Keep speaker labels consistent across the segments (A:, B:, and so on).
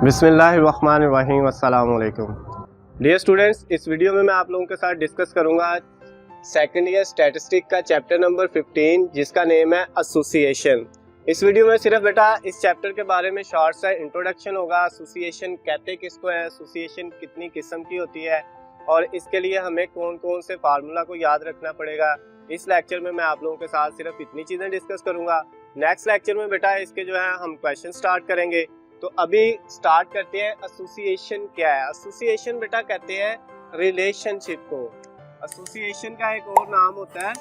A: बिस्मिल्लाहिर्रहमानिर्रहीम अस्सलाम वालेकुम। डियर स्टूडेंट्स, इस वीडियो में मैं आप लोगों के साथ डिस्कस करूंगा सेकंड ईयर स्टैटिस्टिक का चैप्टर नंबर 15 जिसका नेम है एसोसिएशन। इस वीडियो में सिर्फ बेटा इस चैप्टर के बारे में शॉर्ट सा इंट्रोडक्शन होगा। एसोसिएशन कहते किसको है, एसोसिएशन कितनी किस्म की होती है और इसके लिए हमें कौन कौन से फार्मूला को याद रखना पड़ेगा। इस लेक्चर में मैं आप लोगों के साथ सिर्फ इतनी चीज़ें डिस्कस करूंगा। नेक्स्ट लेक्चर में बेटा इसके जो है हम क्वेश्चन स्टार्ट करेंगे। तो अभी स्टार्ट करते हैं। एसोसिएशन क्या है? एसोसिएशन बेटा कहते हैं रिलेशनशिप को। एसोसिएशन का एक और नाम होता है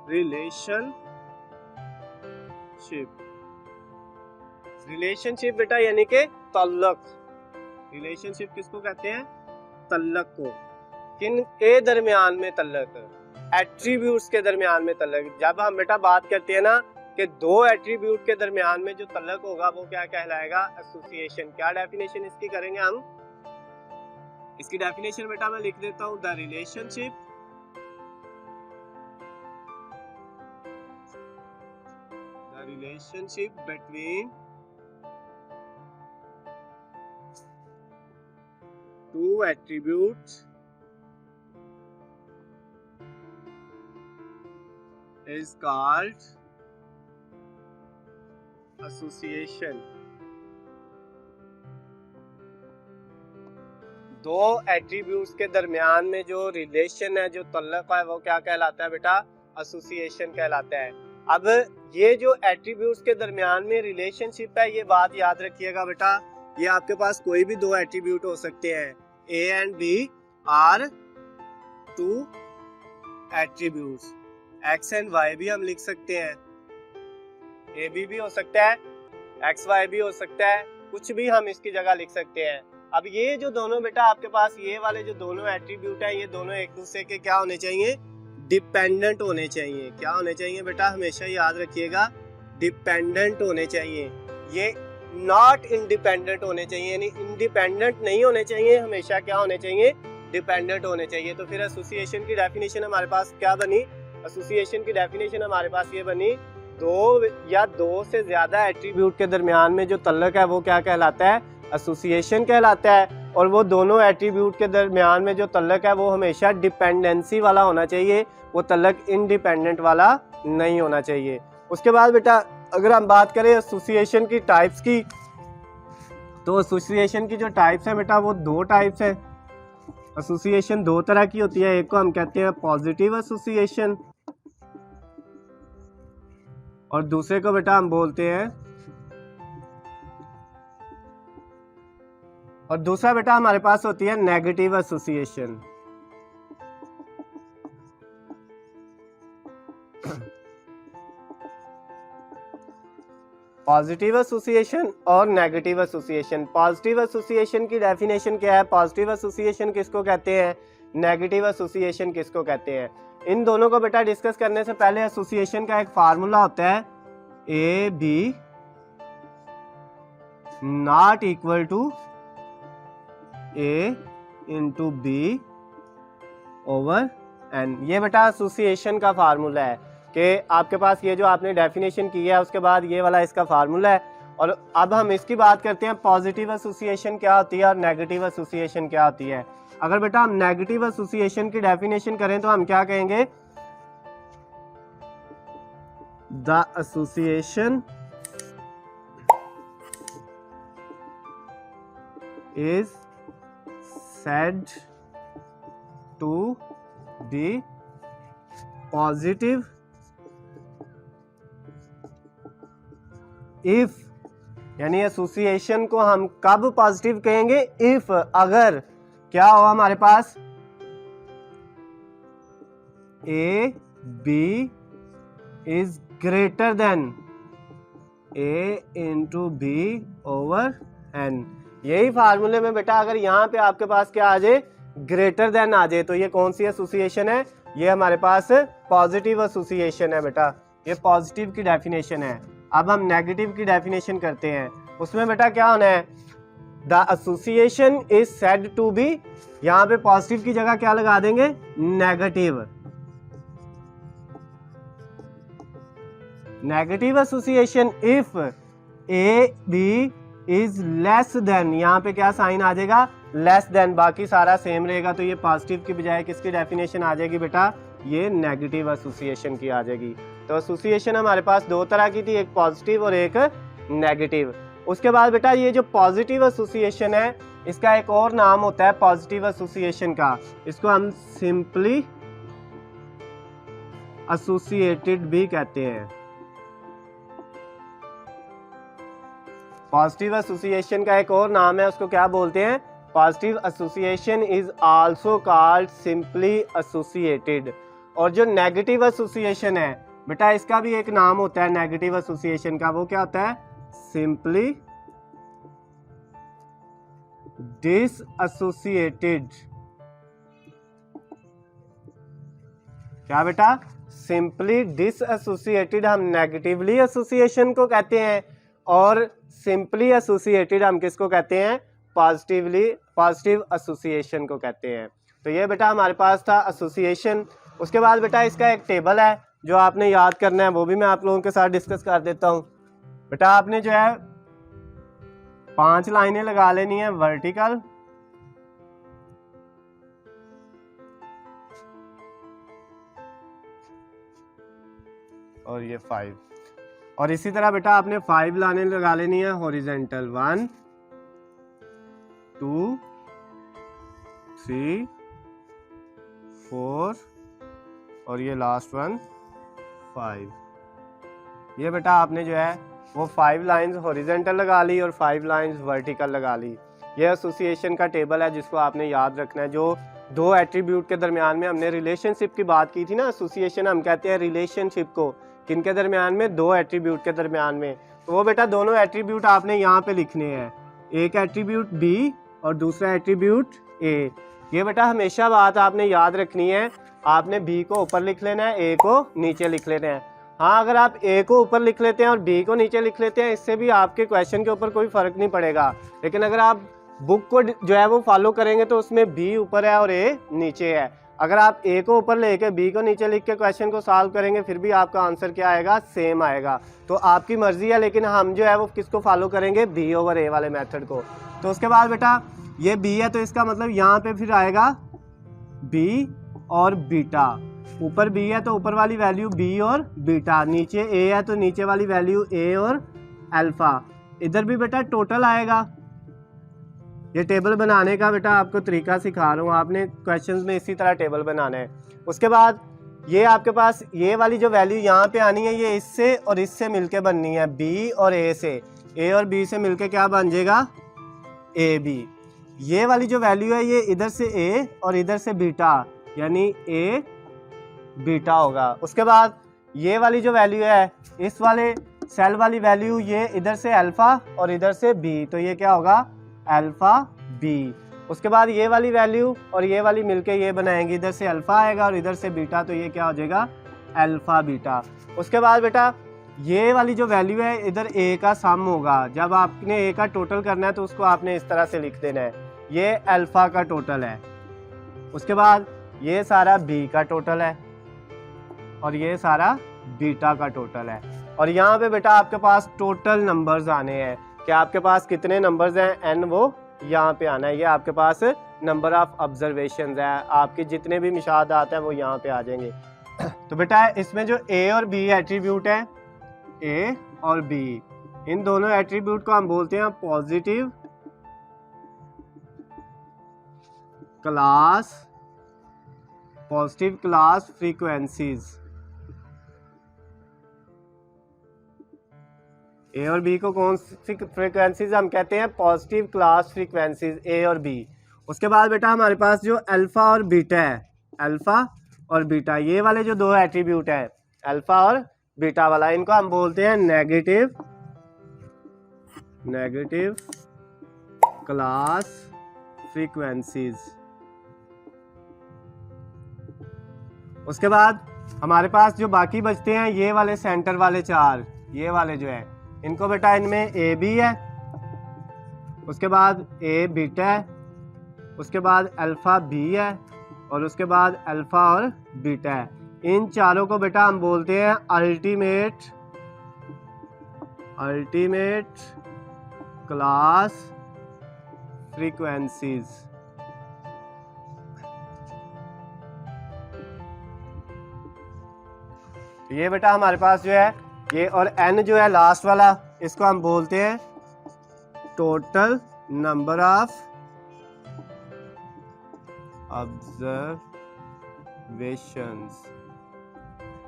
A: रिलेशनशिप। रिलेशनशिप बेटा यानी कि तल्लक। रिलेशनशिप किसको कहते हैं? तल्लक को। किन के दरमियान में तल्लक? एट्रीब्यूट्स के दरमियान में तल्लक। जब हम बेटा बात करते हैं ना कि दो एट्रीब्यूट के दरमियान में जो तल्लक होगा वो क्या कहलाएगा? एसोसिएशन। क्या डेफिनेशन इसकी करेंगे हम? इसकी डेफिनेशन बेटा मैं लिख देता हूं। The relationship between two attributes is called association. दो एट्रीब्यूट्स के दरमियान में जो रिलेशन है, जो तल्लक है, वो क्या कहलाता है बेटा? एसोसिएशन कहलाता है। अब ये जो एट्रीब्यूट्स के दरमियान में रिलेशनशिप है, ये बात याद रखिएगा बेटा। ये आपके पास कोई भी दो एट्रीब्यूट हो सकते हैं। A and B are two attributes. X and Y भी हम लिख सकते हैं। ए बी भी हो सकता है, एक्स वाई भी हो सकता है, कुछ भी हम इसकी जगह लिख सकते हैं। अब ये जो दोनों बेटा आपके पास ये वाले जो दोनों एट्रीब्यूट है, ये दोनों एक दूसरे के क्या होने चाहिए? डिपेंडेंट होने चाहिए। क्या होने चाहिए बेटा? हमेशा याद रखिएगा, डिपेंडेंट होने चाहिए। ये नॉट इंडिपेंडेंट होने चाहिए, यानी इंडिपेंडेंट नहीं होने चाहिए। हमेशा क्या होने चाहिए? डिपेंडेंट होने चाहिए। तो फिर एसोसिएशन की डेफिनेशन हमारे पास क्या बनी? एसोसिएशन की डेफिनेशन हमारे पास ये बनी, दो या दो से ज्यादा एट्रीब्यूट के दरमियान में जो तल्लक है वो क्या कहलाता है? एसोसिएशन कहलाता है। और वो दोनों एट्रीब्यूट के दरमियान में जो तल्लक है वो हमेशा डिपेंडेंसी वाला होना चाहिए, वो तल्लक इंडिपेंडेंट वाला नहीं होना चाहिए। उसके बाद बेटा अगर हम बात करें एसोसिएशन की टाइप्स की, तो एसोसिएशन की जो टाइप्स है बेटा वो दो टाइप्स है। एसोसिएशन दो तरह की होती है। एक को हम कहते हैं पॉजिटिव एसोसिएशन और दूसरे को बेटा हम बोलते हैं, और दूसरा बेटा हमारे पास होती है नेगेटिव एसोसिएशन। पॉजिटिव एसोसिएशन और नेगेटिव एसोसिएशन। पॉजिटिव एसोसिएशन की डेफिनेशन क्या है? पॉजिटिव एसोसिएशन किसको कहते हैं? नेगेटिव एसोसिएशन किसको कहते हैं? इन दोनों को बेटा डिस्कस करने से पहले एसोसिएशन का एक फार्मूला होता है, A B not equal to A into B over N. ये बेटा एसोसिएशन का फार्मूला है कि आपके पास ये जो आपने डेफिनेशन की है उसके बाद ये वाला इसका फार्मूला है। और अब हम इसकी बात करते हैं पॉजिटिव एसोसिएशन क्या होती है और नेगेटिव एसोसिएशन क्या होती है। अगर बेटा हम नेगेटिव एसोसिएशन की डेफिनेशन करें तो हम क्या कहेंगे? The association is said to be positive if, यानी एसोसिएशन को हम कब पॉजिटिव कहेंगे? इफ, अगर क्या हो हमारे पास? A B is greater than A into B over n. यही फार्मूले में बेटा अगर यहाँ पे आपके पास क्या आ जाए? ग्रेटर देन आ जाए, तो ये कौन सी एसोसिएशन है? ये हमारे पास पॉजिटिव एसोसिएशन है बेटा। ये पॉजिटिव की डेफिनेशन है। अब हम नेगेटिव की डेफिनेशन करते हैं। उसमें बेटा क्या होना है? The association is said to be, यहाँ पे पॉजिटिव की जगह क्या लगा देंगे? Negative. Negative association if A, B is less than, यहाँ पे क्या साइन आ जाएगा, लेस देन, बाकी सारा सेम रहेगा। तो ये पॉजिटिव की बजाय किसकी डेफिनेशन आ जाएगी बेटा, ये नेगेटिव एसोसिएशन की आ जाएगी। तो एसोसिएशन हमारे पास दो तरह की थी, एक पॉजिटिव और एक नेगेटिव। उसके बाद बेटा ये जो पॉजिटिव एसोसिएशन है इसका एक और नाम होता है पॉजिटिव एसोसिएशन का, इसको हम सिंपली एसोसिएटेड भी कहते हैं। पॉजिटिव एसोसिएशन का एक और नाम है, उसको क्या बोलते हैं, positive association is also called simply associated. और जो नेगेटिव एसोसिएशन है बेटा इसका भी एक नाम होता है नेगेटिव एसोसिएशन का, वो क्या होता है, सिंपली डिसएसोसिएटेड। क्या बेटा, सिंपली डिसएसोसिएटेड हम नेगेटिवली एसोसिएशन को कहते हैं, और सिंपली एसोसिएटेड हम किसको कहते हैं, पॉजिटिव एसोसिएशन को कहते हैं। तो ये बेटा हमारे पास था एसोसिएशन। उसके बाद बेटा इसका एक टेबल है जो आपने याद करना है, वो भी मैं आप लोगों के साथ डिस्कस कर देता हूँ। बेटा आपने जो है 5 लाइनें लगा लेनी है वर्टिकल, और ये 5, और इसी तरह बेटा आपने 5 लाइनें लगा लेनी है हॉरिजॉन्टल, 1 2 3 4 और ये लास्ट वन 5। ये बेटा आपने जो है वो 5 लाइंस हॉरिजॉन्टल लगा ली और 5 लाइंस वर्टिकल लगा ली। ये एसोसिएशन का टेबल है जिसको आपने याद रखना है। जो दो एट्रीब्यूट के दरमियान में हमने रिलेशनशिप की बात की थी ना, एसोसिएशन हम कहते हैं रिलेशनशिप को, किनके दरमियान में, दो एट्रीब्यूट के दरमियान में। तो वो बेटा दोनों एट्रीब्यूट आपने यहाँ पे लिखने हैं, एक एट्रीब्यूट बी और दूसरा एट्रीब्यूट ए। ये बेटा हमेशा बात आपने याद रखनी है, आपने बी को ऊपर लिख लेना है, ए को नीचे लिख लेना है। हाँ, अगर आप ए को ऊपर लिख लेते हैं और बी को नीचे लिख लेते हैं, इससे भी आपके क्वेश्चन के ऊपर कोई फर्क नहीं पड़ेगा। लेकिन अगर आप बुक को जो है वो फॉलो करेंगे तो उसमें बी ऊपर है और ए नीचे है। अगर आप ए को ऊपर लेके बी को नीचे लिख के क्वेश्चन को सॉल्व करेंगे फिर भी आपका आंसर क्या आएगा, सेम आएगा। तो आपकी मर्जी है, लेकिन हम जो है वो किसको फॉलो करेंगे, बी ओवर ए वाले मेथड को। तो उसके बाद बेटा ये बी है तो इसका मतलब यहाँ पे फिर आएगा बी और बीटा। ऊपर बी है तो ऊपर वाली वैल्यू बी और बीटा, नीचे ए है तो नीचे वाली वैल्यू ए और अल्फा। इधर भी बेटा टोटल आएगा। ये टेबल बनाने का बेटा आपको तरीका सिखा रहा हूँ, आपने क्वेश्चंस में इसी तरह टेबल बनाना है। उसके बाद ये आपके पास ये वाली जो वैल्यू यहाँ पे आनी है ये इससे और इससे मिलके बननी है, बी और ए से, ए और बी से मिलके क्या बन जाएगा, ए बी। ये वाली जो वैल्यू है ये इधर से ए और इधर से बीटा, यानी ए बीटा होगा। उसके बाद ये वाली जो वैल्यू है इस वाले सेल वाली वैल्यू, ये इधर से अल्फा और इधर से बी, तो ये क्या होगा, अल्फा बी। उसके बाद ये वाली वैल्यू और ये वाली मिलके ये बनाएंगे, इधर से अल्फा आएगा और इधर से बीटा, तो ये क्या हो जाएगा, अल्फा बीटा। उसके बाद बेटा ये वाली जो वैल्यू है इधर ए का सम होगा, जब आपने ए का टोटल करना है तो उसको आपने इस तरह से लिख देना है, ये अल्फा का टोटल है। उसके बाद ये सारा बी का टोटल है और ये सारा बीटा का टोटल है। और यहाँ पे बेटा आपके पास टोटल नंबर्स आने हैं कि आपके पास कितने नंबर्स हैं, एन वो यहाँ पे आना है। ये आपके पास नंबर ऑफ ऑब्जर्वेशंस है, आपके जितने भी मुशाहदात हैं वो यहाँ पे आ जाएंगे। तो बेटा इसमें जो ए और बी एट्रीब्यूट है, ए और बी, इन दोनों एट्रीब्यूट को हम बोलते हैं पॉजिटिव क्लास फ्रीक्वेंसीज। ए और बी को कौन सी फ्रीक्वेंसीज हम कहते हैं, पॉजिटिव क्लास फ्रीक्वेंसीज, ए और बी। उसके बाद बेटा हमारे पास जो अल्फा और बीटा है, अल्फा और बीटा, ये वाले जो दो एट्रीब्यूट है अल्फा और बीटा वाला, इनको हम बोलते हैं नेगेटिव क्लास फ्रीक्वेंसीज। उसके बाद हमारे पास जो बाकी बचते हैं ये वाले सेंटर वाले चार, ये वाले जो है इनको बेटा इनमें ए बी है, उसके बाद ए बीटा है, उसके बाद अल्फा बी है और उसके बाद अल्फा और बीटा है। इन चारों को बेटा हम बोलते हैं अल्टीमेट क्लास फ्रीक्वेंसीज। ये बेटा हमारे पास जो है ये, और n जो है लास्ट वाला, इसको हम बोलते हैं total number of observations.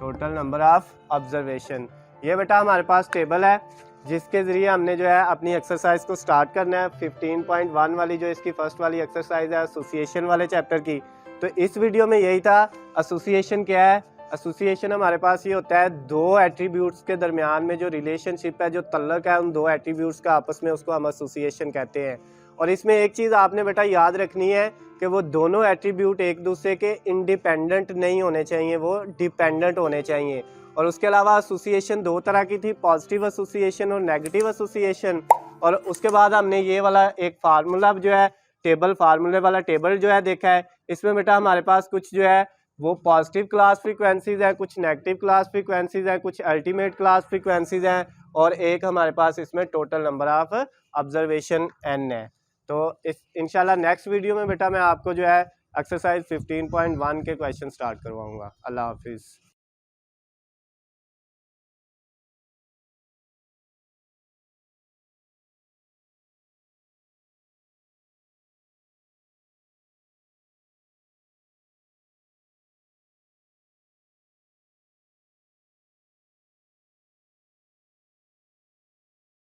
A: Total number of observation. ये बेटा हमारे पास टेबल है जिसके ज़रिए हमने जो है अपनी एक्सरसाइज को स्टार्ट करना है। 15.1 वाली जो इसकी फर्स्ट वाली एक्सरसाइज है एसोसिएशन वाले चैप्टर की। तो इस वीडियो में यही था। एसोसिएशन क्या है? एसोसिएशन हमारे पास ये होता है दो एट्रीब्यूट्स के दरमियान में जो रिलेशनशिप है, जो तल्लक है उन दो एट्रीब्यूट्स का आपस में, उसको हम एसोसिएशन कहते हैं। और इसमें एक चीज़ आपने बेटा याद रखनी है कि वो दोनों एट्रीब्यूट एक दूसरे के इंडिपेंडेंट नहीं होने चाहिए, वो डिपेंडेंट होने चाहिए। और उसके अलावा एसोसिएशन दो तरह की थी, पॉजिटिव एसोसिएशन और नेगेटिव एसोसिएशन। और उसके बाद हमने ये वाला एक फार्मूला जो है, टेबल, फार्मूले वाला टेबल जो है देखा है। इसमें बेटा हमारे पास कुछ जो है वो पॉजिटिव क्लास फ्रीक्वेंसीज है, कुछ नेगेटिव क्लास फ्रीक्वेंसीज है, कुछ अल्टीमेट क्लास फ्रीक्वेंसीज हैं, और एक हमारे पास इसमें total number of observation n है। तो इस इंशाल्लाह नेक्स्ट वीडियो में बेटा मैं आपको जो है एक्सरसाइज 15.1 के क्वेश्चन स्टार्ट करवाऊंगा। अल्लाह हाफिज़।